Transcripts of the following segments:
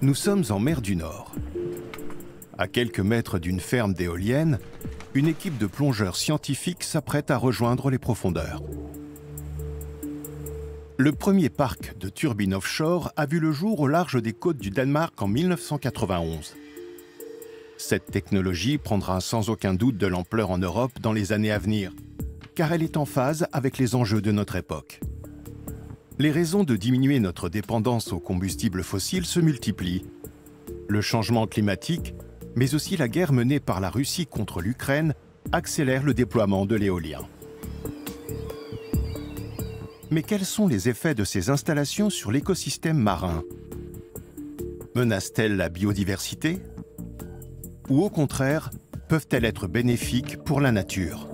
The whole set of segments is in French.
Nous sommes en mer du Nord. À quelques mètres d'une ferme d'éoliennes, une équipe de plongeurs scientifiques s'apprête à rejoindre les profondeurs. Le premier parc de turbines offshore a vu le jour au large des côtes du Danemark en 1991. Cette technologie prendra sans aucun doute de l'ampleur en Europe dans les années à venir, car elle est en phase avec les enjeux de notre époque. Les raisons de diminuer notre dépendance aux combustibles fossiles se multiplient. Le changement climatique, mais aussi la guerre menée par la Russie contre l'Ukraine, accélère le déploiement de l'éolien. Mais quels sont les effets de ces installations sur l'écosystème marin? Menacent-elles la biodiversité? Ou au contraire, peuvent-elles être bénéfiques pour la nature?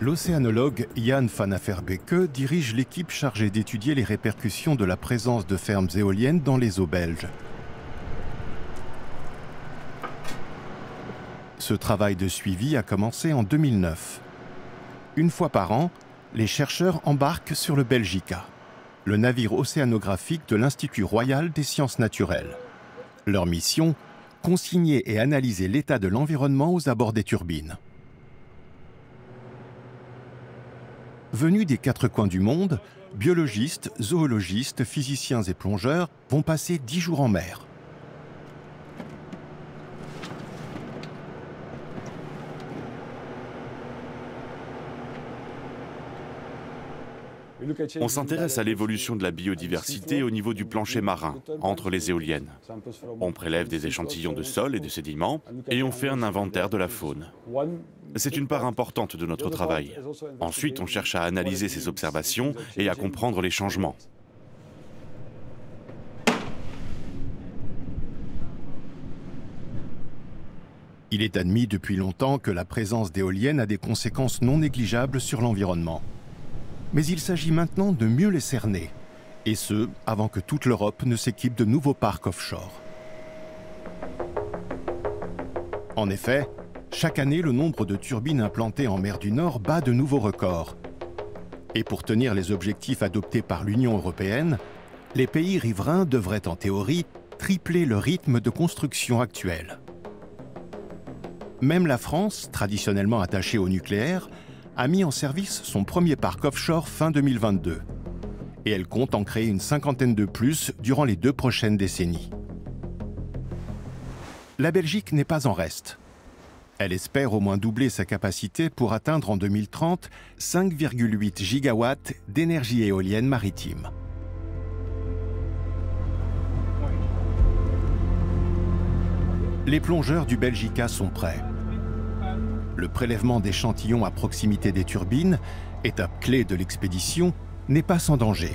L'océanologue Jan van Averbeke dirige l'équipe chargée d'étudier les répercussions de la présence de fermes éoliennes dans les eaux belges. Ce travail de suivi a commencé en 2009. Une fois par an, les chercheurs embarquent sur le Belgica, le navire océanographique de l'Institut royal des sciences naturelles. Leur mission, consigner et analyser l'état de l'environnement aux abords des turbines. Venus des quatre coins du monde, biologistes, zoologistes, physiciens et plongeurs vont passer 10 jours en mer. On s'intéresse à l'évolution de la biodiversité au niveau du plancher marin, entre les éoliennes. On prélève des échantillons de sol et de sédiments et on fait un inventaire de la faune. C'est une part importante de notre travail. Ensuite, on cherche à analyser ces observations et à comprendre les changements. Il est admis depuis longtemps que la présence d'éoliennes a des conséquences non négligeables sur l'environnement. Mais il s'agit maintenant de mieux les cerner, et ce, avant que toute l'Europe ne s'équipe de nouveaux parcs offshore. En effet, chaque année, le nombre de turbines implantées en mer du Nord bat de nouveaux records. Et pour tenir les objectifs adoptés par l'Union européenne, les pays riverains devraient en théorie tripler le rythme de construction actuel. Même la France, traditionnellement attachée au nucléaire, a mis en service son premier parc offshore fin 2022. Et elle compte en créer une cinquantaine de plus durant les 2 prochaines décennies. La Belgique n'est pas en reste. Elle espère au moins doubler sa capacité pour atteindre en 2030 5,8 gigawatts d'énergie éolienne maritime. Les plongeurs du Belgica sont prêts. Le prélèvement d'échantillons à proximité des turbines, étape clé de l'expédition, n'est pas sans danger.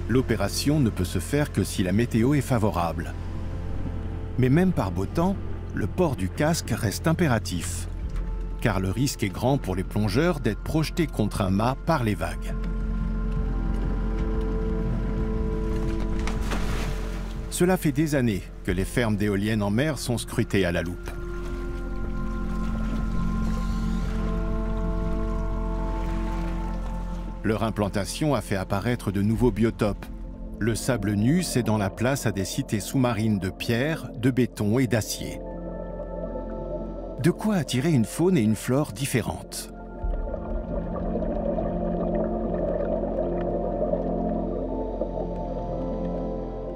L'opération ne peut se faire que si la météo est favorable. Mais même par beau temps, le port du casque reste impératif, car le risque est grand pour les plongeurs d'être projetés contre un mât par les vagues. Cela fait des années que les fermes d'éoliennes en mer sont scrutées à la loupe. Leur implantation a fait apparaître de nouveaux biotopes, le sable nu cédant la place à des cités sous-marines de pierre, de béton et d'acier. De quoi attirer une faune et une flore différentes.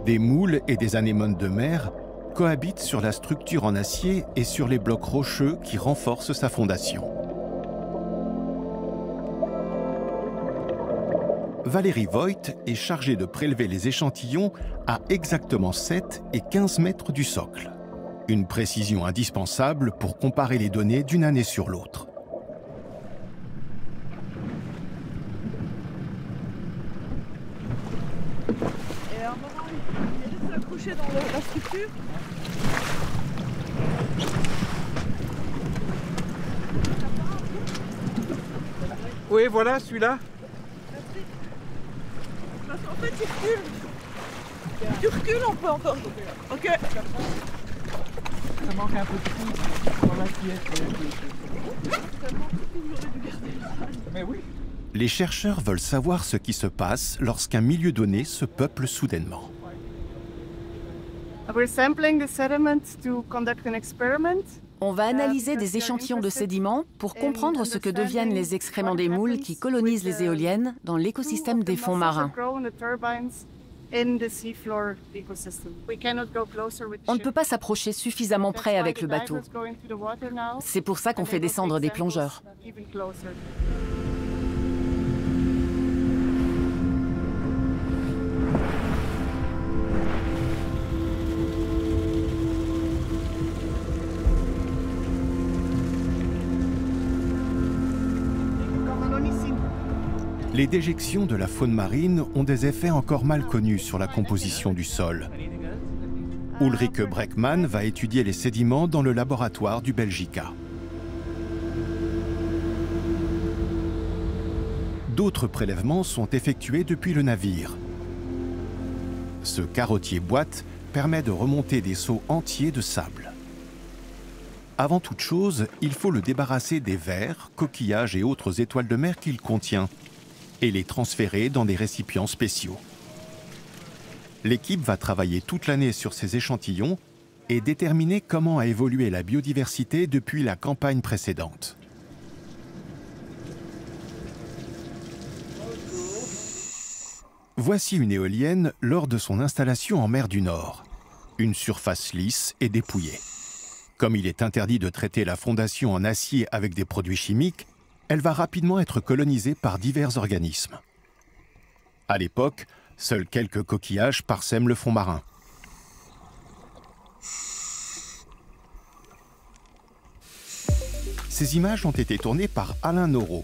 Des moules et des anémones de mer cohabitent sur la structure en acier et sur les blocs rocheux qui renforcent sa fondation. Valérie Voigt est chargée de prélever les échantillons à exactement 7 et 15 mètres du socle. Une précision indispensable pour comparer les données d'une année sur l'autre. accroché dans la structure. Oui, voilà, celui-là. Parce qu'en fait, il recule. Tu recules, on peut encore. Ok. Ça manque un peu de fou dans la pièce. Mais oui. Les chercheurs veulent savoir ce qui se passe lorsqu'un milieu donné se peuple soudainement. On va analyser des échantillons de sédiments pour comprendre ce que deviennent les excréments des moules qui colonisent les éoliennes dans l'écosystème des fonds marins. On ne peut pas s'approcher suffisamment près avec le bateau. C'est pour ça qu'on fait descendre des plongeurs. Les déjections de la faune marine ont des effets encore mal connus sur la composition du sol. Ulrike Breckmann va étudier les sédiments dans le laboratoire du Belgica. D'autres prélèvements sont effectués depuis le navire. Ce carottier-boîte permet de remonter des seaux entiers de sable. Avant toute chose, il faut le débarrasser des vers, coquillages et autres étoiles de mer qu'il contient, et les transférer dans des récipients spéciaux. L'équipe va travailler toute l'année sur ces échantillons et déterminer comment a évolué la biodiversité depuis la campagne précédente. Voici une éolienne lors de son installation en mer du Nord. Une surface lisse et dépouillée. Comme il est interdit de traiter la fondation en acier avec des produits chimiques, elle va rapidement être colonisée par divers organismes. À l'époque, seuls quelques coquillages parsèment le fond marin. Ces images ont été tournées par Alain Noreau,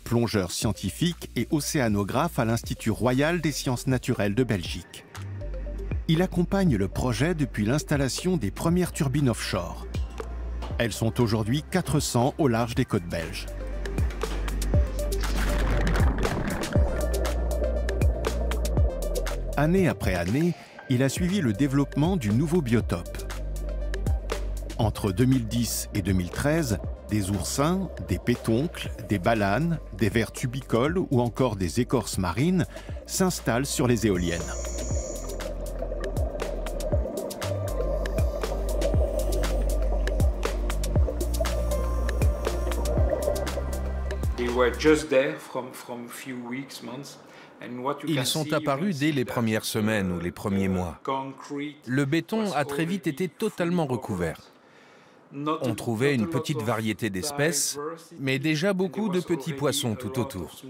plongeur scientifique et océanographe à l'Institut royal des sciences naturelles de Belgique. Il accompagne le projet depuis l'installation des premières turbines offshore. Elles sont aujourd'hui 400 au large des côtes belges. Année après année, il a suivi le développement du nouveau biotope. Entre 2010 et 2013, des oursins, des pétoncles, des balanes, des vers tubicoles ou encore des écorces marines s'installent sur les éoliennes. Ils sont apparus dès les premières semaines ou les premiers mois. Le béton a très vite été totalement recouvert. On trouvait une petite variété d'espèces, mais déjà beaucoup de petits poissons tout autour.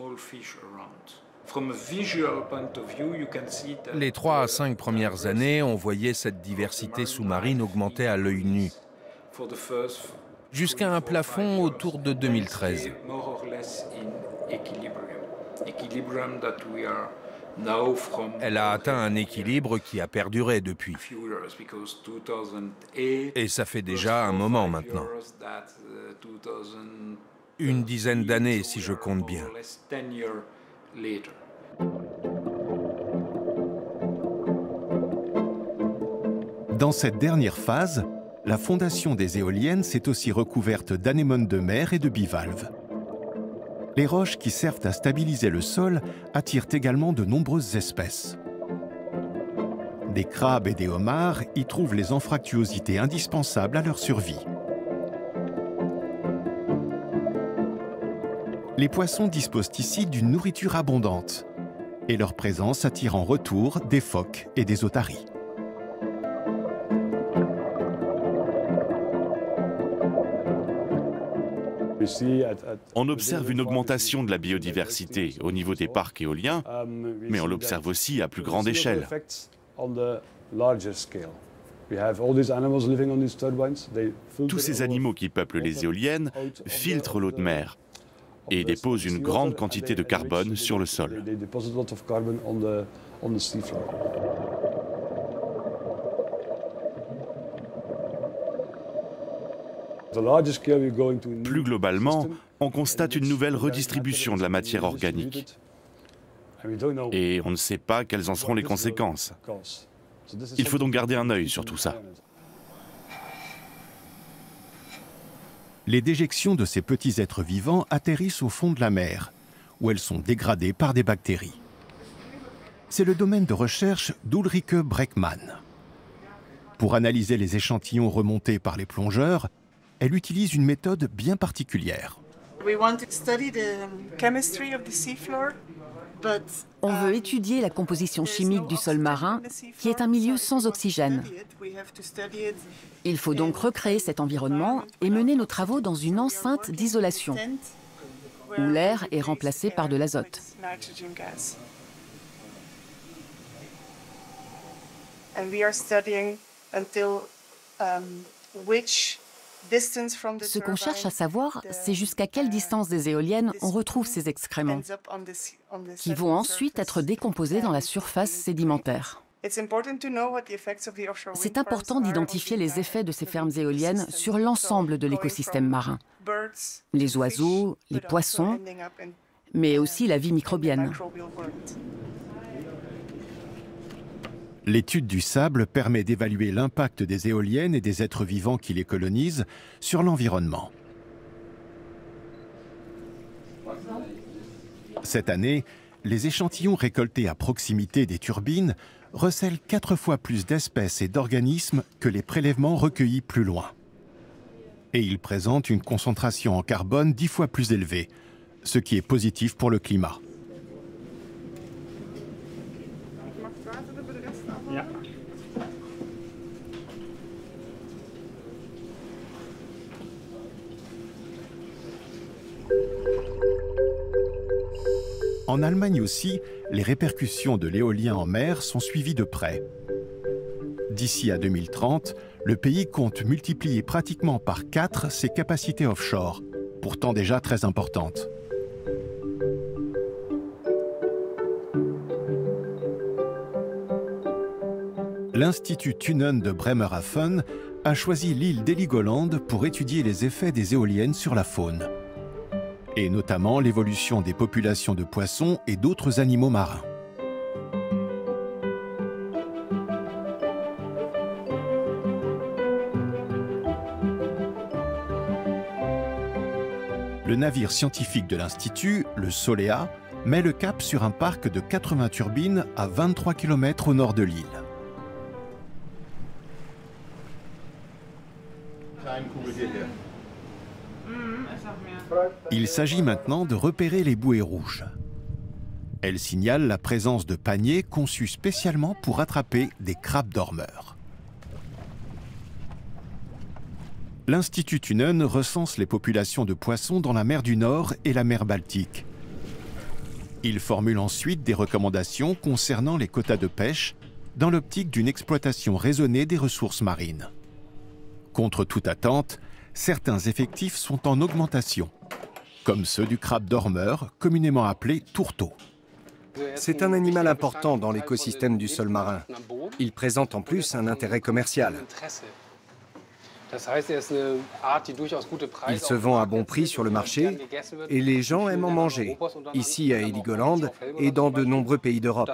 Les 3 à 5 premières années, on voyait cette diversité sous-marine augmenter à l'œil nu, jusqu'à un plafond autour de 2013. Elle a atteint un équilibre qui a perduré depuis. Et ça fait déjà un moment maintenant. Une dizaine d'années si je compte bien. Dans cette dernière phase, la fondation des éoliennes s'est aussi recouverte d'anémones de mer et de bivalves. Les roches qui servent à stabiliser le sol attirent également de nombreuses espèces. Des crabes et des homards y trouvent les anfractuosités indispensables à leur survie. Les poissons disposent ici d'une nourriture abondante et leur présence attire en retour des phoques et des otaries. On observe une augmentation de la biodiversité au niveau des parcs éoliens, mais on l'observe aussi à plus grande échelle. Tous ces animaux qui peuplent les éoliennes filtrent l'eau de mer et déposent une grande quantité de carbone sur le sol. Plus globalement, on constate une nouvelle redistribution de la matière organique. Et on ne sait pas quelles en seront les conséquences. Il faut donc garder un œil sur tout ça. Les déjections de ces petits êtres vivants atterrissent au fond de la mer, où elles sont dégradées par des bactéries. C'est le domaine de recherche d'Ulrike Breckmann. Pour analyser les échantillons remontés par les plongeurs, elle utilise une méthode bien particulière. On veut étudier la composition chimique du sol marin, qui est un milieu sans oxygène. Il faut donc recréer cet environnement et mener nos travaux dans une enceinte d'isolation, où l'air est remplacé par de l'azote. Ce qu'on cherche à savoir, c'est jusqu'à quelle distance des éoliennes on retrouve ces excréments, qui vont ensuite être décomposés dans la surface sédimentaire. C'est important d'identifier les effets de ces fermes éoliennes sur l'ensemble de l'écosystème marin, les oiseaux, les poissons, mais aussi la vie microbienne. L'étude du sable permet d'évaluer l'impact des éoliennes et des êtres vivants qui les colonisent sur l'environnement. Cette année, les échantillons récoltés à proximité des turbines recèlent 4 fois plus d'espèces et d'organismes que les prélèvements recueillis plus loin. Et ils présentent une concentration en carbone 10 fois plus élevée, ce qui est positif pour le climat. En Allemagne aussi, les répercussions de l'éolien en mer sont suivies de près. D'ici à 2030, le pays compte multiplier pratiquement par 4 ses capacités offshore, pourtant déjà très importantes. L'Institut Thunen de Bremerhaven a choisi l'île d'Heligoland pour étudier les effets des éoliennes sur la faune, et notamment l'évolution des populations de poissons et d'autres animaux marins. Le navire scientifique de l'Institut, le Solea, met le cap sur un parc de 80 turbines à 23 km au nord de l'île. Il s'agit maintenant de repérer les bouées rouges. Elles signalent la présence de paniers conçus spécialement pour attraper des crabes dormeurs. L'Institut Thunen recense les populations de poissons dans la mer du Nord et la mer Baltique. Il formule ensuite des recommandations concernant les quotas de pêche dans l'optique d'une exploitation raisonnée des ressources marines. Contre toute attente, certains effectifs sont en augmentation, comme ceux du crabe dormeur, communément appelé tourteau. C'est un animal important dans l'écosystème du sol marin. Il présente en plus un intérêt commercial. Il se vend à bon prix sur le marché et les gens aiment en manger, ici à Heligoland et dans de nombreux pays d'Europe.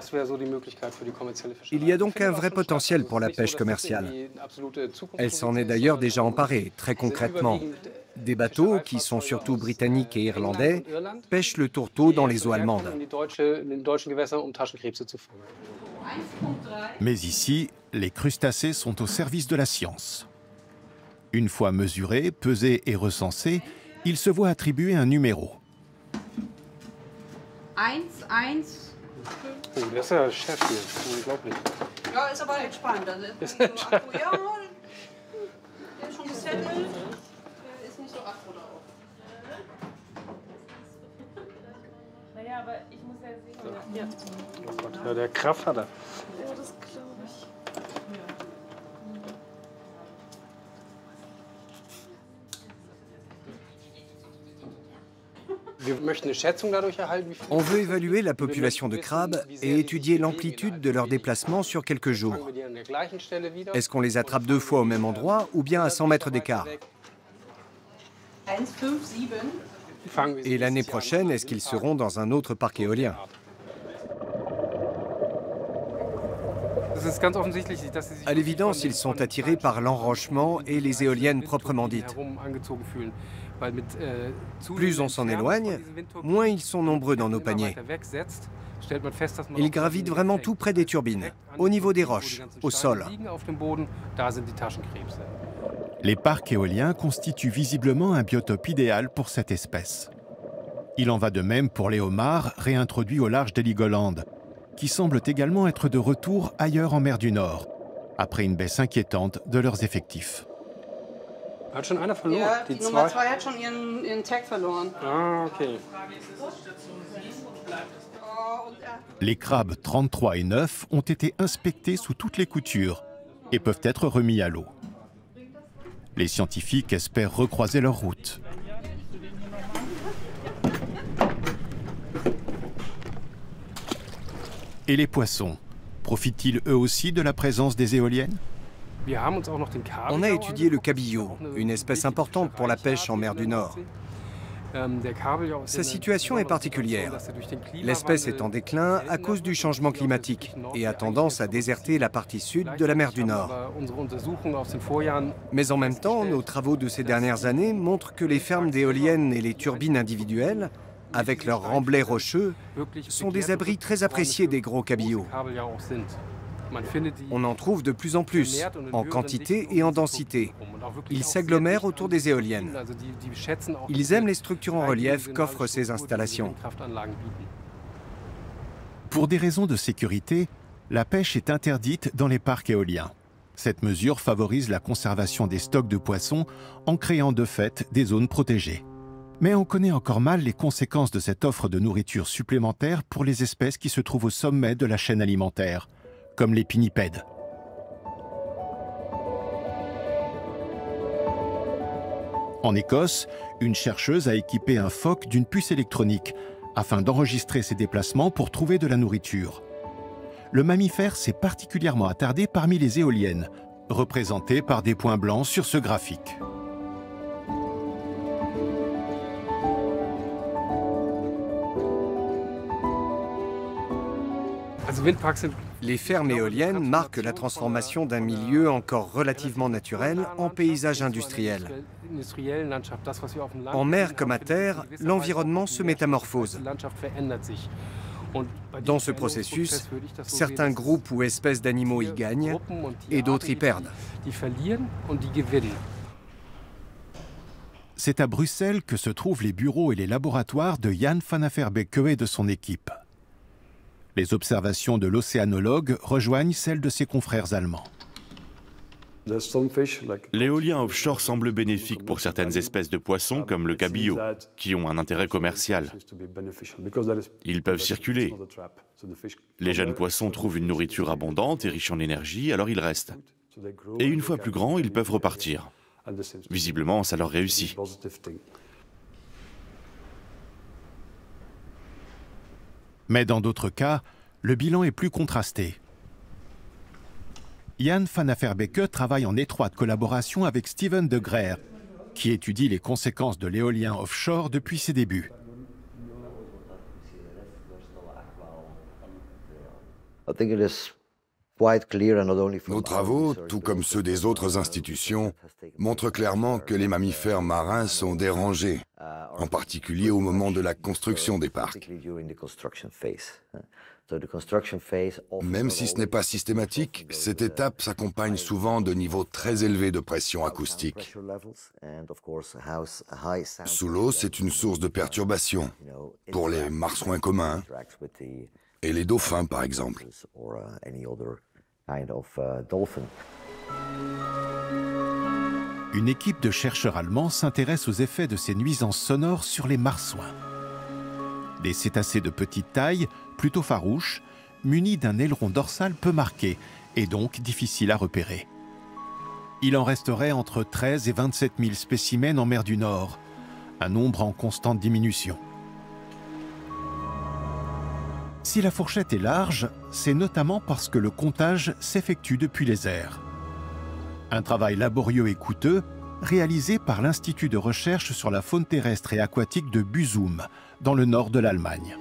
Il y a donc un vrai potentiel pour la pêche commerciale. Elle s'en est d'ailleurs déjà emparée, très concrètement. Des bateaux, qui sont surtout britanniques et irlandais, pêchent le tourteau dans les eaux allemandes. Mais ici, les crustacés sont au service de la science. Une fois mesurés, pesés et recensés, ils se voient attribuer un numéro. 1, 1. Oh, das ist ja Chef hier. Unglaublich. Ja, ist aber entspannt. Das ist ja, der ist schon gesettelt. Ist nicht so aggro drauf. Naja, aber ich muss ja sehen. Ja. Oh Gott, ja, der Kraft hat er. Ja, das glaube ich. On veut évaluer la population de crabes et étudier l'amplitude de leur déplacement sur quelques jours. Est-ce qu'on les attrape 2 fois au même endroit ou bien à 100 mètres d'écart? Et l'année prochaine, est-ce qu'ils seront dans un autre parc éolien? À l'évidence, ils sont attirés par l'enrochement et les éoliennes proprement dites. Plus on s'en éloigne, moins ils sont nombreux dans nos paniers. Ils gravitent vraiment tout près des turbines, au niveau des roches, au sol. Les parcs éoliens constituent visiblement un biotope idéal pour cette espèce. Il en va de même pour les homards réintroduits au large d'Heligoland, qui semblent également être de retour ailleurs en mer du Nord, après une baisse inquiétante de leurs effectifs. Ja, die Nummer 2 hat schon ihren Tag verloren. Ah, okay. Les crabes 33 et 9 ont été inspectés sous toutes les coutures et peuvent être remis à l'eau. Les scientifiques espèrent recroiser leur route. Et les poissons, profitent-ils eux aussi de la présence des éoliennes? On a étudié le cabillaud, une espèce importante pour la pêche en mer du Nord. Sa situation est particulière. L'espèce est en déclin à cause du changement climatique et a tendance à déserter la partie sud de la mer du Nord. Mais en même temps, nos travaux de ces dernières années montrent que les fermes d'éoliennes et les turbines individuelles, avec leurs remblais rocheux, sont des abris très appréciés des gros cabillots. On en trouve de plus en plus, en quantité et en densité. Ils s'agglomèrent autour des éoliennes. Ils aiment les structures en relief qu'offrent ces installations. Pour des raisons de sécurité, la pêche est interdite dans les parcs éoliens. Cette mesure favorise la conservation des stocks de poissons en créant de fait des zones protégées. Mais on connaît encore mal les conséquences de cette offre de nourriture supplémentaire pour les espèces qui se trouvent au sommet de la chaîne alimentaire, comme les pinnipèdes. En Écosse, une chercheuse a équipé un phoque d'une puce électronique afin d'enregistrer ses déplacements pour trouver de la nourriture. Le mammifère s'est particulièrement attardé parmi les éoliennes, représentées par des points blancs sur ce graphique. Les fermes éoliennes marquent la transformation d'un milieu encore relativement naturel en paysage industriel. En mer comme à terre, l'environnement se métamorphose. Dans ce processus, certains groupes ou espèces d'animaux y gagnent et d'autres y perdent. C'est à Bruxelles que se trouvent les bureaux et les laboratoires de Jan van Averbeeke et de son équipe. Les observations de l'océanologue rejoignent celles de ses confrères allemands. L'éolien offshore semble bénéfique pour certaines espèces de poissons comme le cabillaud, qui ont un intérêt commercial. Ils peuvent circuler. Les jeunes poissons trouvent une nourriture abondante et riche en énergie, alors ils restent. Et une fois plus grands, ils peuvent repartir. Visiblement, ça leur réussit. Mais dans d'autres cas, le bilan est plus contrasté. Jan van Averbeeke travaille en étroite collaboration avec Steven de Gruyter, qui étudie les conséquences de l'éolien offshore depuis ses débuts. Nos travaux, tout comme ceux des autres institutions, montrent clairement que les mammifères marins sont dérangés, en particulier au moment de la construction des parcs. Même si ce n'est pas systématique, cette étape s'accompagne souvent de niveaux très élevés de pression acoustique. Sous l'eau, c'est une source de perturbation pour les marsouins communs et les dauphins, par exemple. Une équipe de chercheurs allemands s'intéresse aux effets de ces nuisances sonores sur les marsouins. Des cétacés de petite taille, plutôt farouches, munis d'un aileron dorsal peu marqué et donc difficile à repérer. Il en resterait entre 13 et 27 000 spécimens en mer du Nord, un nombre en constante diminution. Si la fourchette est large, c'est notamment parce que le comptage s'effectue depuis les airs. Un travail laborieux et coûteux, réalisée par l'Institut de recherche sur la faune terrestre et aquatique de Büsum, dans le nord de l'Allemagne.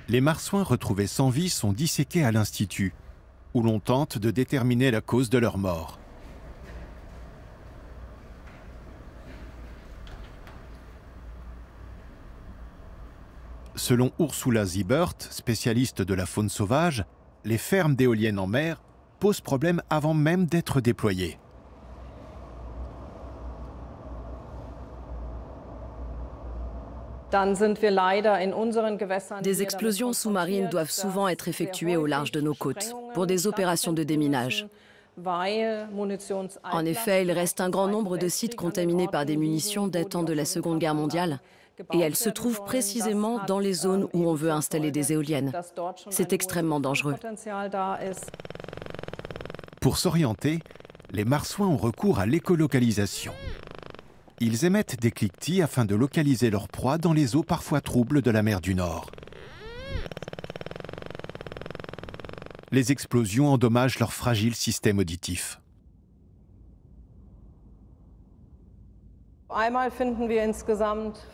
Les marsouins retrouvés sans vie sont disséqués à l'Institut, où l'on tente de déterminer la cause de leur mort. Selon Ursula Siebert, spécialiste de la faune sauvage, les fermes d'éoliennes en mer posent problème avant même d'être déployées. Des explosions sous-marines doivent souvent être effectuées au large de nos côtes pour des opérations de déminage. En effet, il reste un grand nombre de sites contaminés par des munitions datant de la Seconde Guerre mondiale. Et elles se trouvent précisément dans les zones où on veut installer des éoliennes. C'est extrêmement dangereux. Pour s'orienter, les marsouins ont recours à l'écolocalisation. Ils émettent des cliquetis afin de localiser leur proie dans les eaux parfois troubles de la mer du Nord. Les explosions endommagent leur fragile système auditif.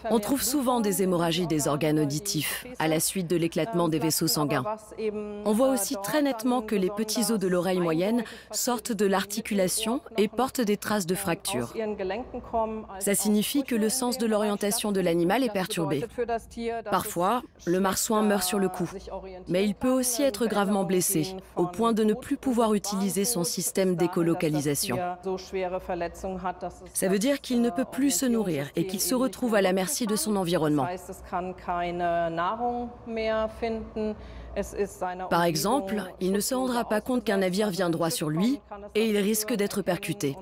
On trouve souvent des hémorragies des organes auditifs à la suite de l'éclatement des vaisseaux sanguins. On voit aussi très nettement que les petits os de l'oreille moyenne sortent de l'articulation et portent des traces de fractures. Ça signifie que le sens de l'orientation de l'animal est perturbé. Parfois, le marsouin meurt sur le coup, mais il peut aussi être gravement blessé, au point de ne plus pouvoir utiliser son système d'écolocalisation. Ça veut dire qu'il ne peut plus se nourrir et qu'il se retrouve à la merci de son environnement. Par exemple, il ne se rendra pas compte qu'un navire vient droit sur lui et il risque d'être percuté.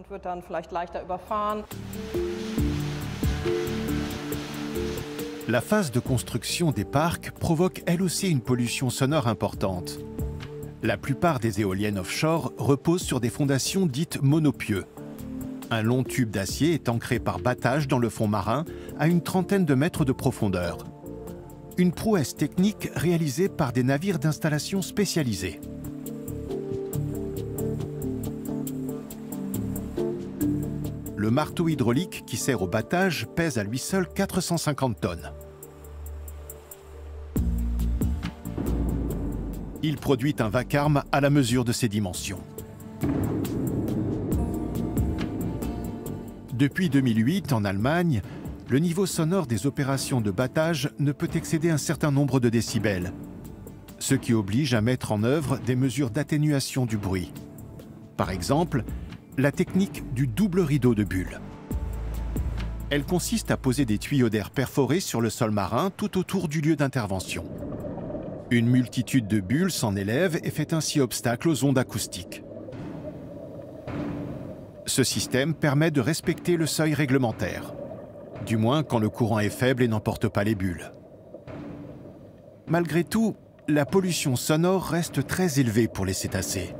La phase de construction des parcs provoque elle aussi une pollution sonore importante. La plupart des éoliennes offshore reposent sur des fondations dites monopieux. Un long tube d'acier est ancré par battage dans le fond marin à une trentaine de mètres de profondeur. Une prouesse technique réalisée par des navires d'installation spécialisés. Le marteau hydraulique qui sert au battage pèse à lui seul 450 tonnes. Il produit un vacarme à la mesure de ses dimensions. Depuis 2008, en Allemagne, le niveau sonore des opérations de battage ne peut excéder un certain nombre de décibels, ce qui oblige à mettre en œuvre des mesures d'atténuation du bruit. Par exemple, la technique du double rideau de bulles. Elle consiste à poser des tuyaux d'air perforés sur le sol marin tout autour du lieu d'intervention. Une multitude de bulles s'en élève et fait ainsi obstacle aux ondes acoustiques. Ce système permet de respecter le seuil réglementaire, du moins quand le courant est faible et n'emporte pas les bulles. Malgré tout, la pollution sonore reste très élevée pour les cétacés.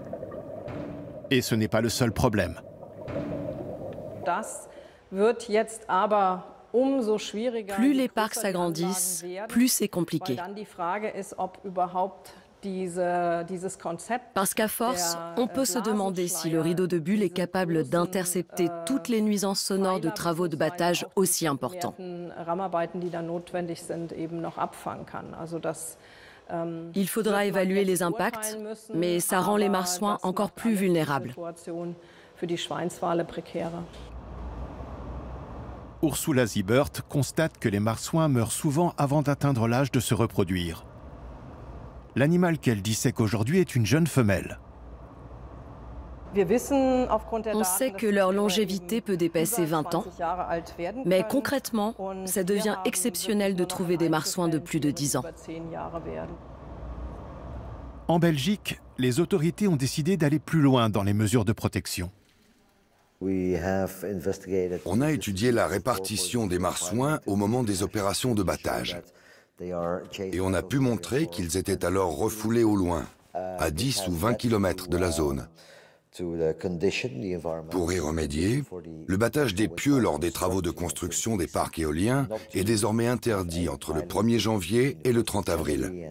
Et ce n'est pas le seul problème. Plus les parcs s'agrandissent, plus c'est compliqué. Parce qu'à force, on peut se demander si le rideau de bulles est capable d'intercepter toutes les nuisances sonores de travaux de battage aussi importants. Il faudra évaluer les impacts, mais ça rend les marsouins encore plus vulnérables. Ursula Siebert constate que les marsouins meurent souvent avant d'atteindre l'âge de se reproduire. L'animal qu'elle dissèque aujourd'hui est une jeune femelle. On sait que leur longévité peut dépasser 20 ans, mais concrètement, ça devient exceptionnel de trouver des marsouins de plus de 10 ans. En Belgique, les autorités ont décidé d'aller plus loin dans les mesures de protection. On a étudié la répartition des marsouins au moment des opérations de battage. Et on a pu montrer qu'ils étaient alors refoulés au loin, à 10 ou 20 km de la zone. Pour y remédier, le battage des pieux lors des travaux de construction des parcs éoliens est désormais interdit entre le 1er janvier et le 30 avril.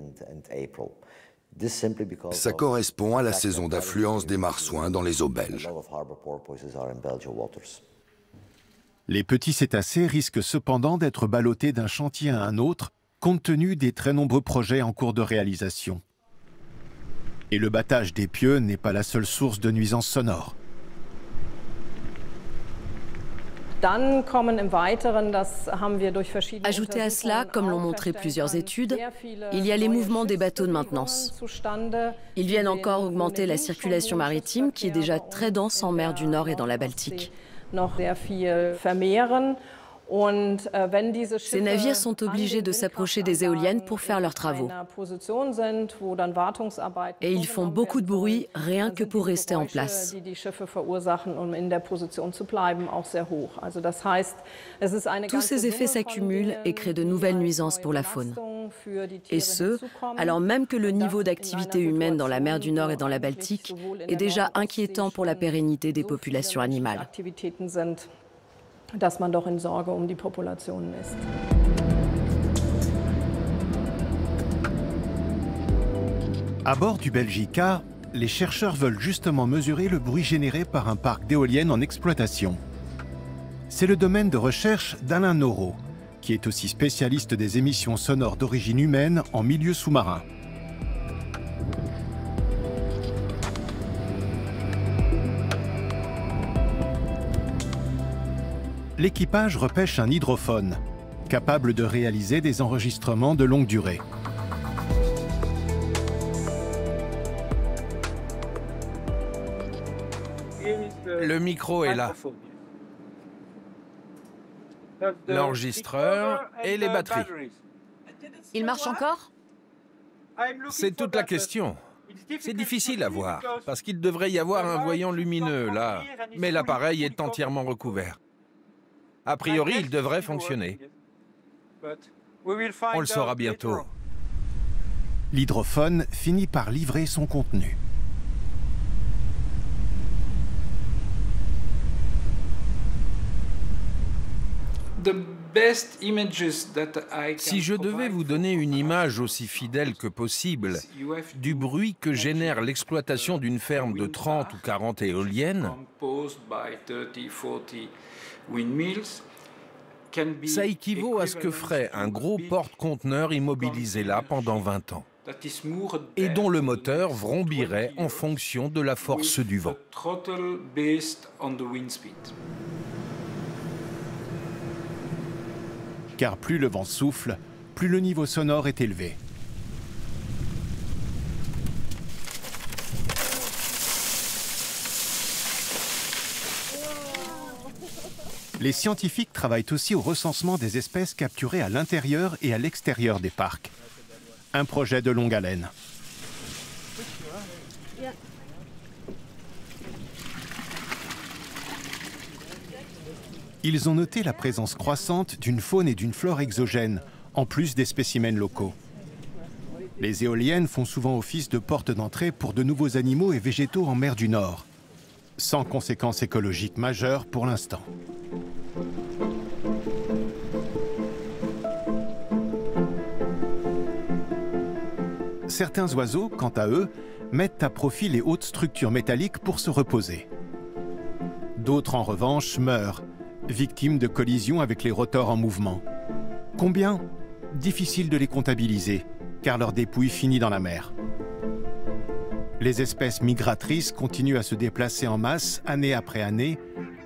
Ça correspond à la saison d'affluence des marsouins dans les eaux belges. Les petits cétacés risquent cependant d'être ballottés d'un chantier à un autre, compte tenu des très nombreux projets en cours de réalisation. Et le battage des pieux n'est pas la seule source de nuisances sonores. Ajoutez à cela, comme l'ont montré plusieurs études, il y a les mouvements des bateaux de maintenance. Ils viennent encore augmenter la circulation maritime qui est déjà très dense en mer du Nord et dans la Baltique. Ces navires sont obligés de s'approcher des éoliennes pour faire leurs travaux. Et ils font beaucoup de bruit rien que pour rester en place. Tous ces effets s'accumulent et créent de nouvelles nuisances pour la faune. Et ce, alors même que le niveau d'activité humaine dans la mer du Nord et dans la Baltique est déjà inquiétant pour la pérennité des populations animales. Dass man doch in Sorge die Populationen ist. À bord du Belgica, les chercheurs veulent justement mesurer le bruit généré par un parc d'éoliennes en exploitation. C'est le domaine de recherche d'Alain Noreau, qui est aussi spécialiste des émissions sonores d'origine humaine en milieu sous-marin. L'équipage repêche un hydrophone, capable de réaliser des enregistrements de longue durée. Le micro est là. L'enregistreur et les batteries. Il marche encore? C'est toute la question. C'est difficile à voir, parce qu'il devrait y avoir un voyant lumineux là, mais l'appareil est entièrement recouvert. A priori, il devrait fonctionner. On le saura bientôt. L'hydrophone finit par livrer son contenu. Si je devais vous donner une image aussi fidèle que possible du bruit que génère l'exploitation d'une ferme de 30 ou 40 éoliennes, ça équivaut à ce que ferait un gros porte-conteneur immobilisé là pendant 20 ans et dont le moteur vrombirait en fonction de la force du vent. Car plus le vent souffle, plus le niveau sonore est élevé. Les scientifiques travaillent aussi au recensement des espèces capturées à l'intérieur et à l'extérieur des parcs. Un projet de longue haleine. Ils ont noté la présence croissante d'une faune et d'une flore exogènes, en plus des spécimens locaux. Les éoliennes font souvent office de porte d'entrée pour de nouveaux animaux et végétaux en mer du Nord, sans conséquences écologiques majeures pour l'instant. Certains oiseaux, quant à eux, mettent à profit les hautes structures métalliques pour se reposer. D'autres, en revanche, meurent, victimes de collisions avec les rotors en mouvement. Combien? Difficile de les comptabiliser, car leur dépouille finit dans la mer. Les espèces migratrices continuent à se déplacer en masse année après année,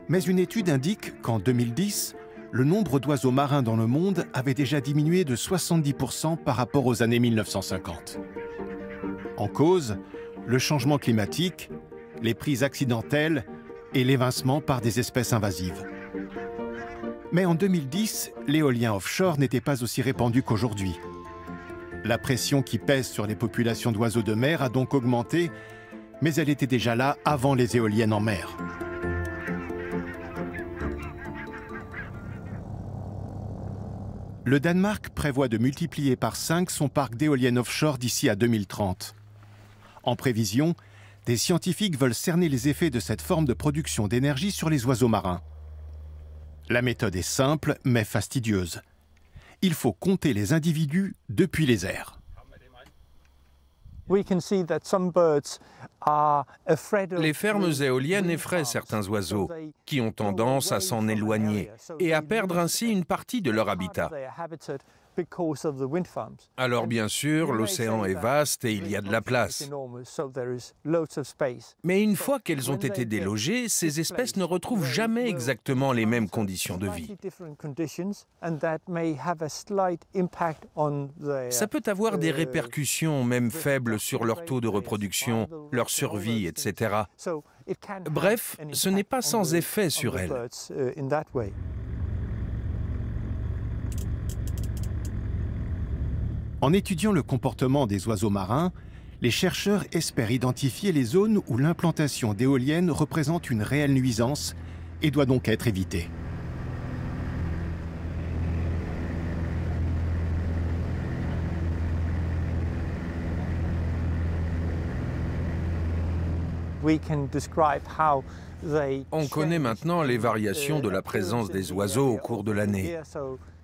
mais une étude indique qu'en 2010, le nombre d'oiseaux marins dans le monde avait déjà diminué de 70% par rapport aux années 1950. En cause, le changement climatique, les prises accidentelles et l'évincement par des espèces invasives. Mais en 2010, l'éolien offshore n'était pas aussi répandu qu'aujourd'hui. La pression qui pèse sur les populations d'oiseaux de mer a donc augmenté, mais elle était déjà là avant les éoliennes en mer. Le Danemark prévoit de multiplier par 5 son parc d'éoliennes offshore d'ici à 2030. En prévision, des scientifiques veulent cerner les effets de cette forme de production d'énergie sur les oiseaux marins. La méthode est simple, mais fastidieuse. Il faut compter les individus depuis les airs. Les fermes éoliennes effraient certains oiseaux, qui ont tendance à s'en éloigner et à perdre ainsi une partie de leur habitat. Alors bien sûr, l'océan est vaste et il y a de la place. Mais une fois qu'elles ont été délogées, ces espèces ne retrouvent jamais exactement les mêmes conditions de vie. Ça peut avoir des répercussions, même faibles, sur leur taux de reproduction, leur survie, etc. Bref, ce n'est pas sans effet sur elles. En étudiant le comportement des oiseaux marins, les chercheurs espèrent identifier les zones où l'implantation d'éoliennes représente une réelle nuisance et doit donc être évitée. On connaît maintenant les variations de la présence des oiseaux au cours de l'année.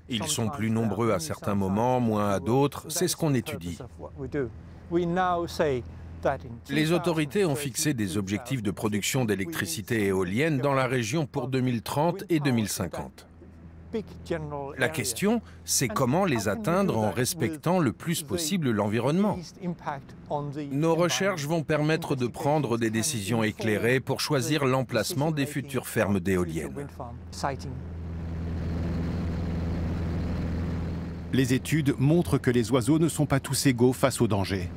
Ils sont plus nombreux à certains moments, moins à d'autres, c'est ce qu'on étudie. Les autorités ont fixé des objectifs de production d'électricité éolienne dans la région pour 2030 et 2050. La question, c'est comment les atteindre en respectant le plus possible l'environnement. Nos recherches vont permettre de prendre des décisions éclairées pour choisir l'emplacement des futures fermes d'éoliennes. Les études montrent que les oiseaux ne sont pas tous égaux face au danger.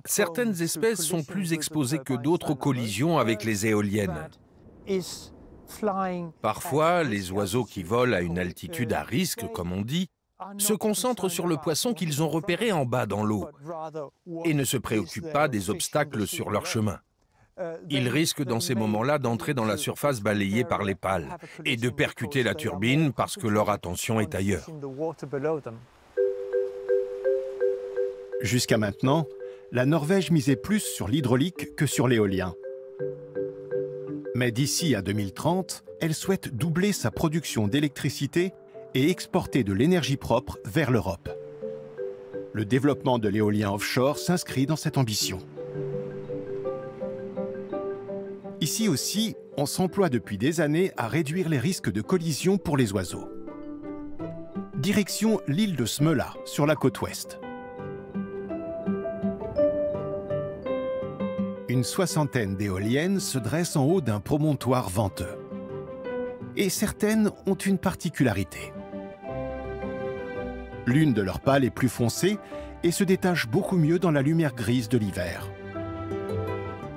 Certaines espèces sont plus exposées que d'autres aux collisions avec les éoliennes. Parfois, les oiseaux qui volent à une altitude à risque, comme on dit, se concentrent sur le poisson qu'ils ont repéré en bas dans l'eau et ne se préoccupent pas des obstacles sur leur chemin. Ils risquent dans ces moments-là d'entrer dans la surface balayée par les pales et de percuter la turbine parce que leur attention est ailleurs. Jusqu'à maintenant, la Norvège misait plus sur l'hydraulique que sur l'éolien. Mais d'ici à 2030, elle souhaite doubler sa production d'électricité et exporter de l'énergie propre vers l'Europe. Le développement de l'éolien offshore s'inscrit dans cette ambition. Ici aussi, on s'emploie depuis des années à réduire les risques de collision pour les oiseaux. Direction l'île de Smøla, sur la côte ouest. Une soixantaine d'éoliennes se dressent en haut d'un promontoire venteux. Et certaines ont une particularité. L'une de leurs pales est plus foncée et se détache beaucoup mieux dans la lumière grise de l'hiver.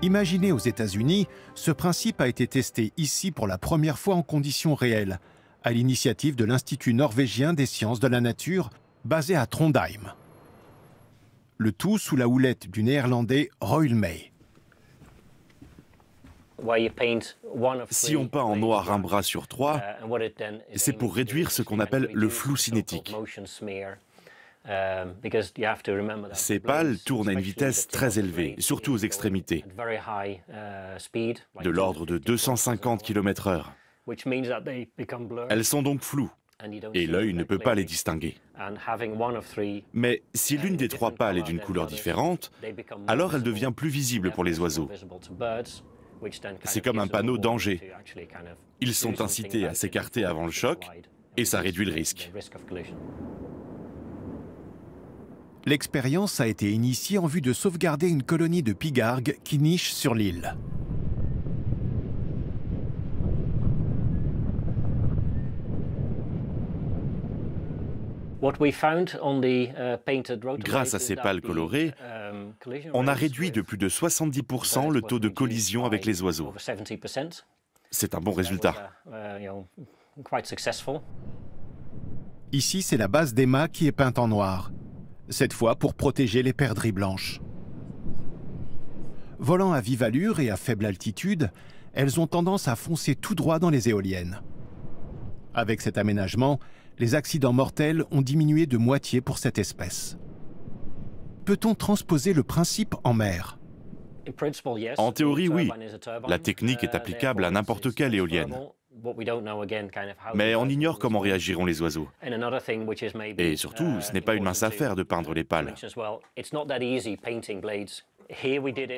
Imaginé aux États-Unis, ce principe a été testé ici pour la première fois en conditions réelles, à l'initiative de l'Institut norvégien des sciences de la nature, basé à Trondheim. Le tout sous la houlette du néerlandais Roy May. Si on peint en noir un bras sur trois, c'est pour réduire ce qu'on appelle le flou cinétique. Ces pales tournent à une vitesse très élevée, surtout aux extrémités, de l'ordre de 250 km/h. Elles sont donc floues, et l'œil ne peut pas les distinguer. Mais si l'une des trois pales est d'une couleur différente, alors elle devient plus visible pour les oiseaux. C'est comme un panneau danger. Ils sont incités à s'écarter avant le choc et ça réduit le risque. L'expérience a été initiée en vue de sauvegarder une colonie de pigargues qui niche sur l'île. Grâce à ces pales colorées, on a réduit de plus de 70% le taux de collision avec les oiseaux. C'est un bon résultat. Ici, c'est la base des mâts qui est peinte en noir, cette fois pour protéger les perdrix blanches. Volant à vive allure et à faible altitude, elles ont tendance à foncer tout droit dans les éoliennes. Avec cet aménagement, les accidents mortels ont diminué de moitié pour cette espèce. peut-on transposer le principe en mer? En théorie, oui. La technique est applicable à n'importe quelle éolienne. Mais on ignore comment réagiront les oiseaux. Et surtout, ce n'est pas une mince affaire de peindre les pales.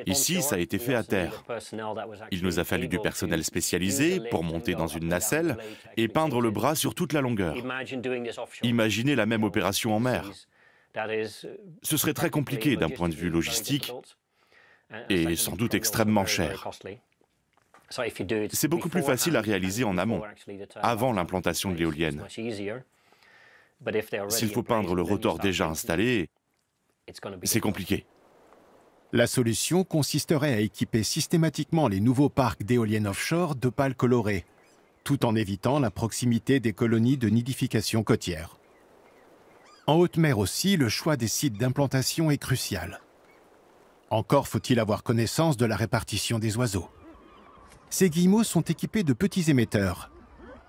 Ici, ça a été fait à terre. Il nous a fallu du personnel spécialisé pour monter dans une nacelle et peindre le bras sur toute la longueur. Imaginez la même opération en mer. Ce serait très compliqué d'un point de vue logistique et sans doute extrêmement cher. C'est beaucoup plus facile à réaliser en amont, avant l'implantation de l'éolienne. S'il faut peindre le rotor déjà installé, c'est compliqué. La solution consisterait à équiper systématiquement les nouveaux parcs d'éoliennes offshore de pales colorées, tout en évitant la proximité des colonies de nidification côtière. En haute mer aussi, le choix des sites d'implantation est crucial. Encore faut-il avoir connaissance de la répartition des oiseaux. Ces guillemots sont équipés de petits émetteurs.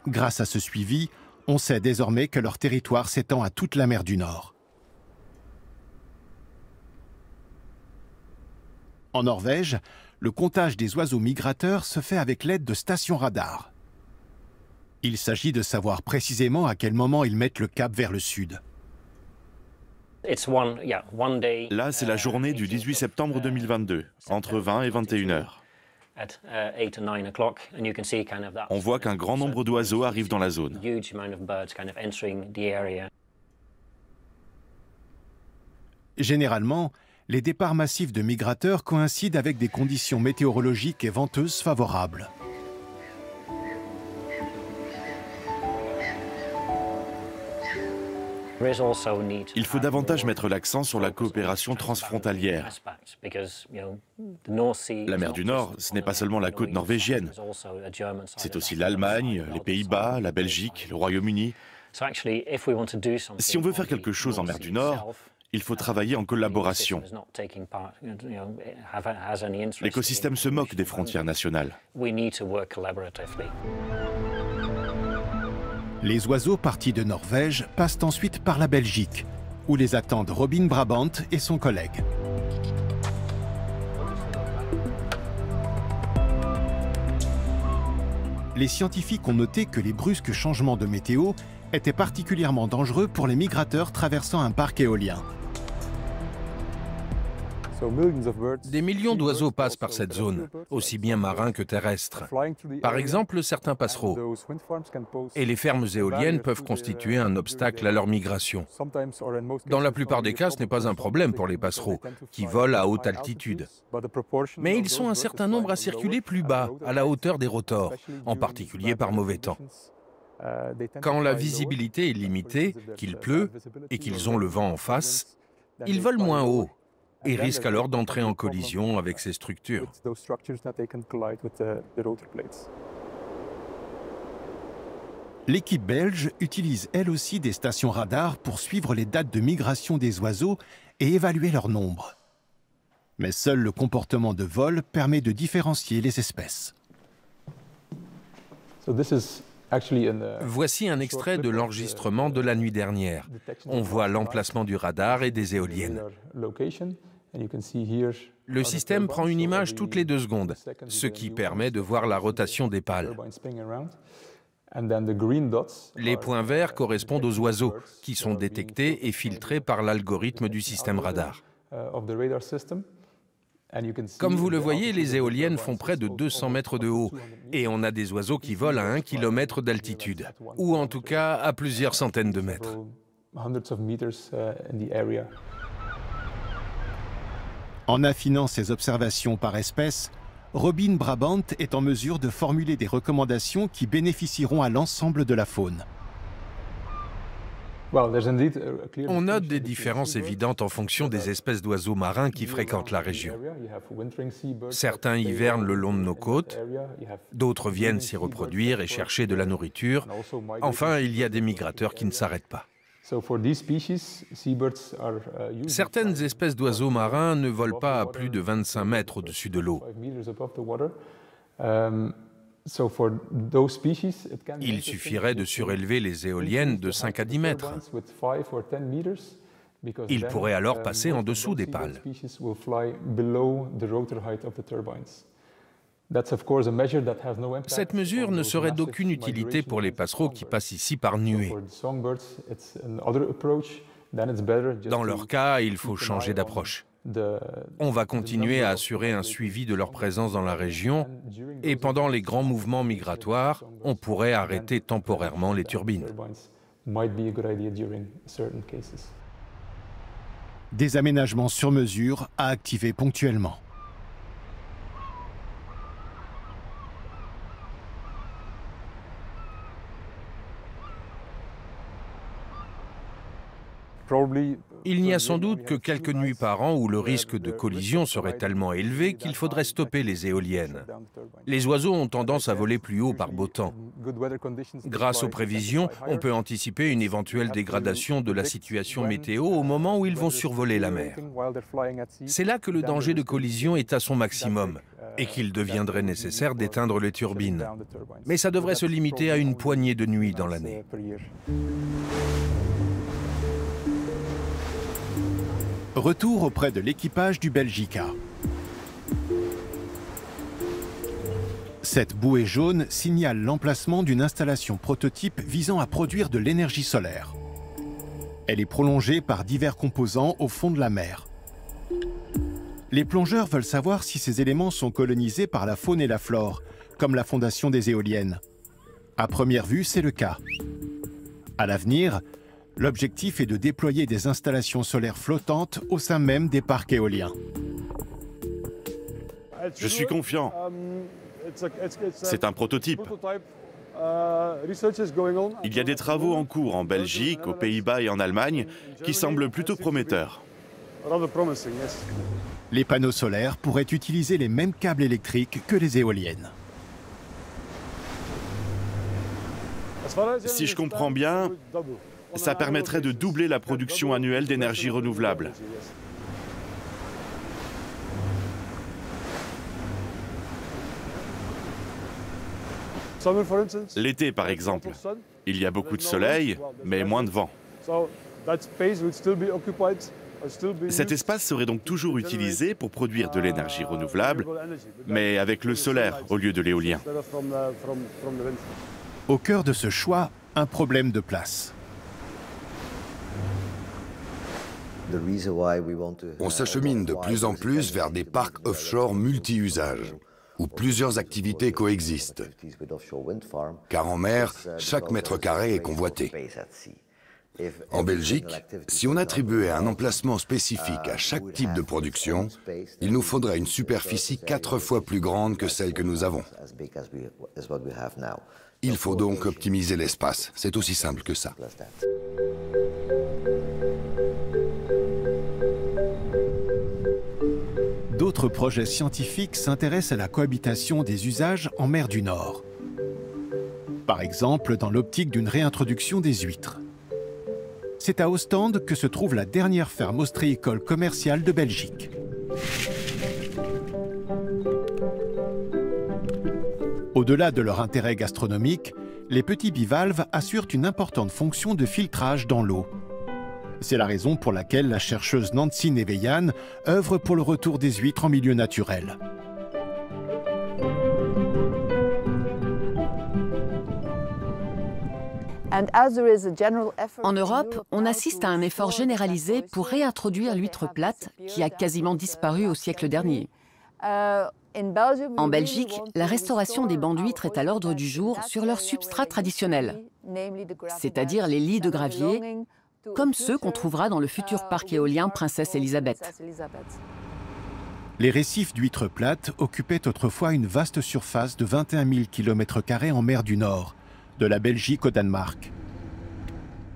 Grâce à ce suivi, on sait désormais que leur territoire s'étend à toute la mer du Nord. En Norvège, le comptage des oiseaux migrateurs se fait avec l'aide de stations radars. Il s'agit de savoir précisément à quel moment ils mettent le cap vers le sud. Là, c'est la journée du 18 septembre 2022, entre 20 et 21 heures. On voit qu'un grand nombre d'oiseaux arrivent dans la zone. Généralement, les départs massifs de migrateurs coïncident avec des conditions météorologiques et venteuses favorables. Il faut davantage mettre l'accent sur la coopération transfrontalière. La mer du Nord, ce n'est pas seulement la côte norvégienne. C'est aussi l'Allemagne, les Pays-Bas, la Belgique, le Royaume-Uni. Si on veut faire quelque chose en mer du Nord, il faut travailler en collaboration. L'écosystème se moque des frontières nationales. Les oiseaux partis de Norvège passent ensuite par la Belgique, où les attendent Robin Brabant et son collègue. Les scientifiques ont noté que les brusques changements de météo étaient particulièrement dangereux pour les migrateurs traversant un parc éolien. Des millions d'oiseaux passent par cette zone, aussi bien marins que terrestres. Par exemple, certains passereaux. Et les fermes éoliennes peuvent constituer un obstacle à leur migration. Dans la plupart des cas, ce n'est pas un problème pour les passereaux, qui volent à haute altitude. Mais ils sont un certain nombre à circuler plus bas, à la hauteur des rotors, en particulier par mauvais temps. Quand la visibilité est limitée, qu'il pleut et qu'ils ont le vent en face, ils volent moins haut et risquent alors d'entrer en collision avec ces structures. L'équipe belge utilise elle aussi des stations radars pour suivre les dates de migration des oiseaux et évaluer leur nombre. Mais seul le comportement de vol permet de différencier les espèces. Voici un extrait de l'enregistrement de la nuit dernière. On voit l'emplacement du radar et des éoliennes. Le système prend une image toutes les 2 secondes, ce qui permet de voir la rotation des pales. Les points verts correspondent aux oiseaux, qui sont détectés et filtrés par l'algorithme du système radar. Comme vous le voyez, les éoliennes font près de 200 mètres de haut, et on a des oiseaux qui volent à 1 kilomètre d'altitude, ou en tout cas à plusieurs centaines de mètres. En affinant ses observations par espèce, Robin Brabant est en mesure de formuler des recommandations qui bénéficieront à l'ensemble de la faune. On note des différences évidentes en fonction des espèces d'oiseaux marins qui fréquentent la région. Certains hivernent le long de nos côtes, d'autres viennent s'y reproduire et chercher de la nourriture. Enfin, il y a des migrateurs qui ne s'arrêtent pas. Certaines espèces d'oiseaux marins ne volent pas à plus de 25 mètres au-dessus de l'eau. Il suffirait de surélever les éoliennes de 5 à 10 mètres. Il pourrait alors passer en dessous des pales. Cette mesure ne serait d'aucune utilité pour les passereaux qui passent ici par nuée. Dans leur cas, il faut changer d'approche. On va continuer à assurer un suivi de leur présence dans la région et pendant les grands mouvements migratoires, on pourrait arrêter temporairement les turbines. Des aménagements sur mesure à activer ponctuellement. Il n'y a sans doute que quelques nuits par an où le risque de collision serait tellement élevé qu'il faudrait stopper les éoliennes. Les oiseaux ont tendance à voler plus haut par beau temps. Grâce aux prévisions, on peut anticiper une éventuelle dégradation de la situation météo au moment où ils vont survoler la mer. C'est là que le danger de collision est à son maximum et qu'il deviendrait nécessaire d'éteindre les turbines. Mais ça devrait se limiter à une poignée de nuits dans l'année. Retour auprès de l'équipage du Belgica. Cette bouée jaune signale l'emplacement d'une installation prototype visant à produire de l'énergie solaire. Elle est prolongée par divers composants au fond de la mer. Les plongeurs veulent savoir si ces éléments sont colonisés par la faune et la flore, comme la fondation des éoliennes. À première vue, c'est le cas. À l'avenir, l'objectif est de déployer des installations solaires flottantes au sein même des parcs éoliens. Je suis confiant. C'est un prototype. Il y a des travaux en cours en Belgique, aux Pays-Bas et en Allemagne qui semblent plutôt prometteurs. Les panneaux solaires pourraient utiliser les mêmes câbles électriques que les éoliennes. Si je comprends bien, ça permettrait de doubler la production annuelle d'énergie renouvelable. L'été, par exemple, il y a beaucoup de soleil, mais moins de vent. Cet espace serait donc toujours utilisé pour produire de l'énergie renouvelable, mais avec le solaire au lieu de l'éolien. Au cœur de ce choix, un problème de place. On s'achemine de plus en plus vers des parcs offshore multi-usages, où plusieurs activités coexistent. Car en mer, chaque mètre carré est convoité. En Belgique, si on attribuait un emplacement spécifique à chaque type de production, il nous faudrait une superficie 4 fois plus grande que celle que nous avons. Il faut donc optimiser l'espace. C'est aussi simple que ça. D'autres projets scientifiques s'intéressent à la cohabitation des usages en mer du Nord. Par exemple, dans l'optique d'une réintroduction des huîtres. C'est à Ostende que se trouve la dernière ferme ostréicole commerciale de Belgique. Au-delà de leur intérêt gastronomique, les petits bivalves assurent une importante fonction de filtrage dans l'eau. C'est la raison pour laquelle la chercheuse Nancy Neveyan œuvre pour le retour des huîtres en milieu naturel. En Europe, on assiste à un effort généralisé pour réintroduire l'huître plate qui a quasiment disparu au siècle dernier. En Belgique, la restauration des bancs d'huîtres est à l'ordre du jour sur leur substrat traditionnel, c'est-à-dire les lits de gravier, comme ceux qu'on trouvera dans le futur parc éolien Princesse Elisabeth. Les récifs d'huîtres plates occupaient autrefois une vaste surface de 21 000 km² en mer du Nord, de la Belgique au Danemark.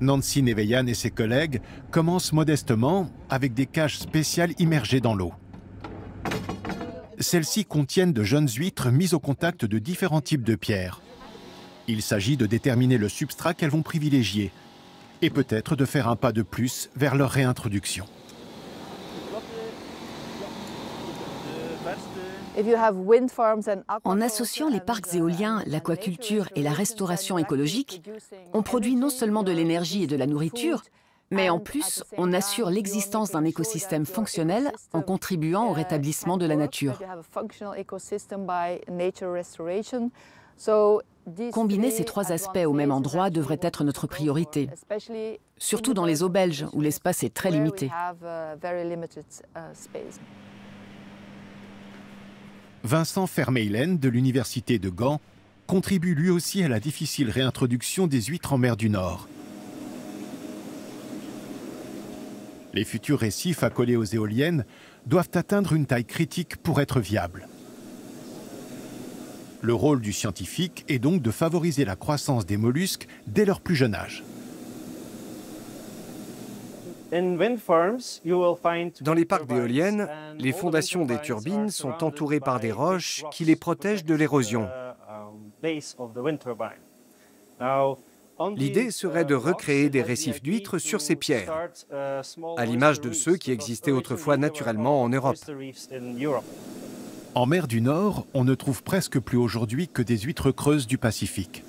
Nancy Neveyan et ses collègues commencent modestement avec des cages spéciales immergées dans l'eau. Celles-ci contiennent de jeunes huîtres mises au contact de différents types de pierres. Il s'agit de déterminer le substrat qu'elles vont privilégier et peut-être de faire un pas de plus vers leur réintroduction. En associant les parcs éoliens, l'aquaculture et la restauration écologique, on produit non seulement de l'énergie et de la nourriture, Mais en plus, on assure l'existence d'un écosystème fonctionnel en contribuant au rétablissement de la nature. Combiner ces trois aspects au même endroit devrait être notre priorité, surtout dans les eaux belges où l'espace est très limité. Vincent Vermeulen de l'Université de Gand contribue lui aussi à la difficile réintroduction des huîtres en mer du Nord. Les futurs récifs accolés aux éoliennes doivent atteindre une taille critique pour être viables. Le rôle du scientifique est donc de favoriser la croissance des mollusques dès leur plus jeune âge. Dans les parcs d'éoliennes, les fondations des turbines sont entourées par des roches qui les protègent de l'érosion. L'idée serait de recréer des récifs d'huîtres sur ces pierres, à l'image de ceux qui existaient autrefois naturellement en Europe. En mer du Nord, on ne trouve presque plus aujourd'hui que des huîtres creuses du Pacifique.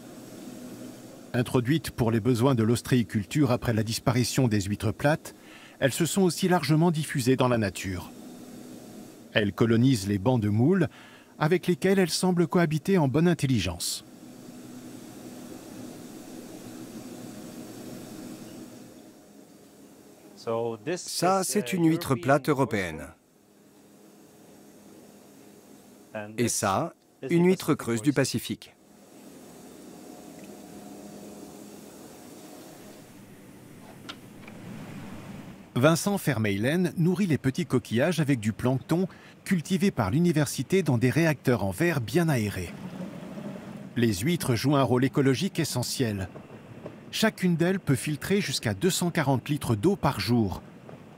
Introduites pour les besoins de l'ostréiculture après la disparition des huîtres plates, elles se sont aussi largement diffusées dans la nature. Elles colonisent les bancs de moules, avec lesquels elles semblent cohabiter en bonne intelligence. Ça, c'est une huître plate européenne. Et ça, une huître creuse du Pacifique. Vincent Vermeulen nourrit les petits coquillages avec du plancton cultivé par l'université dans des réacteurs en verre bien aérés. Les huîtres jouent un rôle écologique essentiel. Chacune d'elles peut filtrer jusqu'à 240 litres d'eau par jour,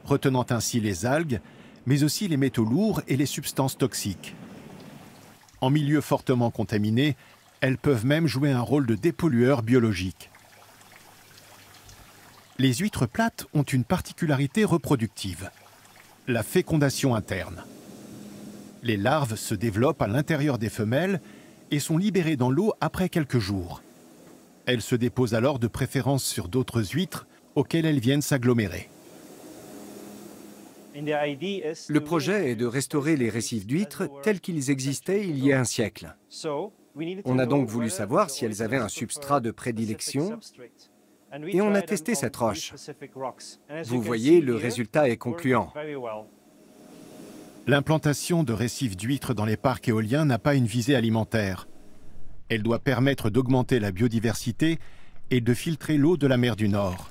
retenant ainsi les algues, mais aussi les métaux lourds et les substances toxiques. En milieu fortement contaminé, elles peuvent même jouer un rôle de dépollueur biologique. Les huîtres plates ont une particularité reproductive, la fécondation interne. Les larves se développent à l'intérieur des femelles et sont libérées dans l'eau après quelques jours. Elles se déposent alors de préférence sur d'autres huîtres auxquelles elles viennent s'agglomérer. Le projet est de restaurer les récifs d'huîtres tels qu'ils existaient il y a un siècle. On a donc voulu savoir si elles avaient un substrat de prédilection et on a testé cette roche. Vous voyez, le résultat est concluant. L'implantation de récifs d'huîtres dans les parcs éoliens n'a pas une visée alimentaire. Elle doit permettre d'augmenter la biodiversité et de filtrer l'eau de la mer du Nord.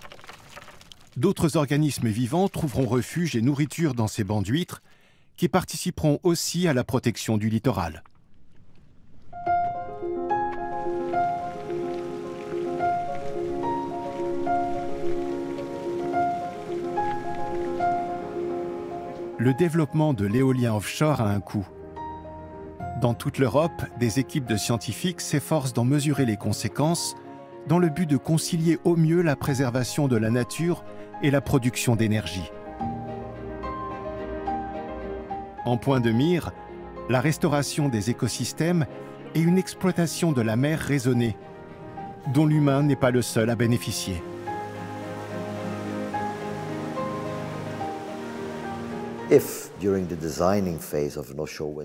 D'autres organismes vivants trouveront refuge et nourriture dans ces bancs d'huîtres qui participeront aussi à la protection du littoral. Le développement de l'éolien offshore a un coût. Dans toute l'Europe, des équipes de scientifiques s'efforcent d'en mesurer les conséquences dans le but de concilier au mieux la préservation de la nature et la production d'énergie. En point de mire, la restauration des écosystèmes et une exploitation de la mer raisonnée, dont l'humain n'est pas le seul à bénéficier.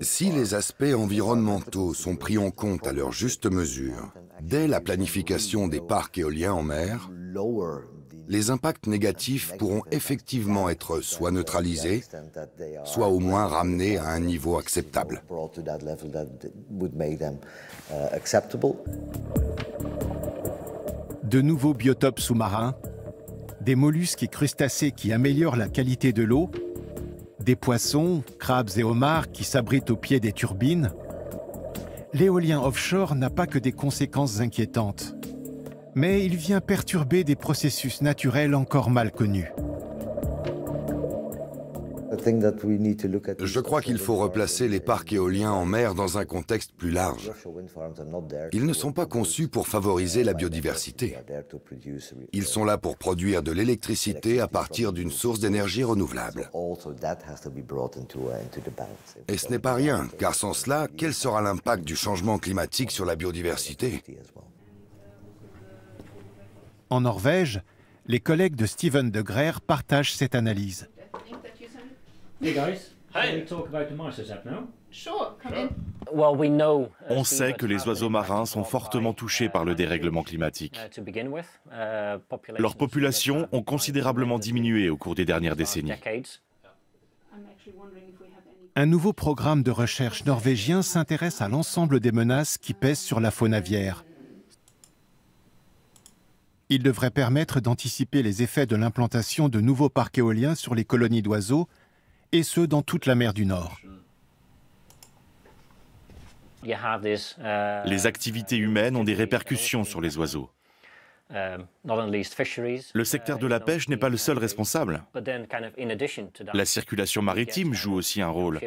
Si les aspects environnementaux sont pris en compte à leur juste mesure, dès la planification des parcs éoliens en mer, les impacts négatifs pourront effectivement être soit neutralisés, soit au moins ramenés à un niveau acceptable. De nouveaux biotopes sous-marins, des mollusques et crustacés qui améliorent la qualité de l'eau, des poissons, crabes et homards qui s'abritent au pied des turbines, l'éolien offshore n'a pas que des conséquences inquiétantes, mais il vient perturber des processus naturels encore mal connus. Je crois qu'il faut replacer les parcs éoliens en mer dans un contexte plus large. Ils ne sont pas conçus pour favoriser la biodiversité. Ils sont là pour produire de l'électricité à partir d'une source d'énergie renouvelable. Et ce n'est pas rien, car sans cela, quel sera l'impact du changement climatique sur la biodiversité ? En Norvège, Les collègues de Steven de Gruyter partagent cette analyse. Hey guys, can we talk about the Mars app now? Sure, come in. On sait que les oiseaux marins sont fortement touchés par le dérèglement climatique. Leurs populations ont considérablement diminué au cours des dernières décennies. Un nouveau programme de recherche norvégien s'intéresse à l'ensemble des menaces qui pèsent sur la faune aviaire. Il devrait permettre d'anticiper les effets de l'implantation de nouveaux parcs éoliens sur les colonies d'oiseaux, et ce dans toute la mer du Nord. Les activités humaines ont des répercussions sur les oiseaux. Le secteur de la pêche n'est pas le seul responsable. La circulation maritime joue aussi un rôle.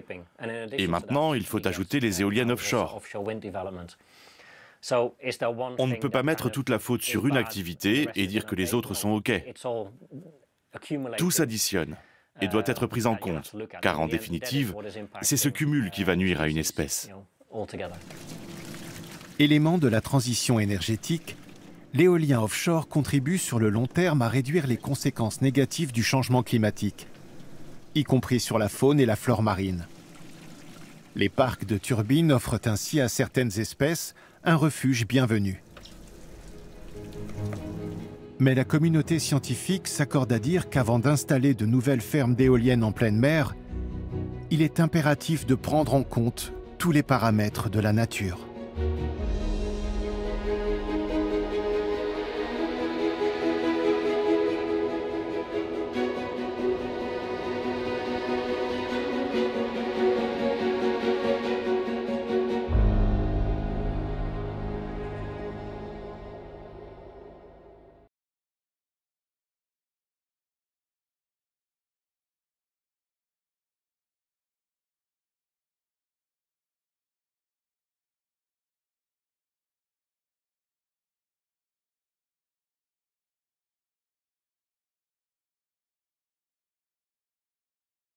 Et maintenant, il faut ajouter les éoliennes offshore. On ne peut pas mettre toute la faute sur une activité et dire que les autres sont OK. Tout s'additionne et doit être pris en compte, car en définitive, c'est ce cumul qui va nuire à une espèce. Élément de la transition énergétique, l'éolien offshore contribue sur le long terme à réduire les conséquences négatives du changement climatique, y compris sur la faune et la flore marine. Les parcs de turbines offrent ainsi à certaines espèces un refuge bienvenu. Mais la communauté scientifique s'accorde à dire qu'avant d'installer de nouvelles fermes d'éoliennes en pleine mer, il est impératif de prendre en compte tous les paramètres de la nature.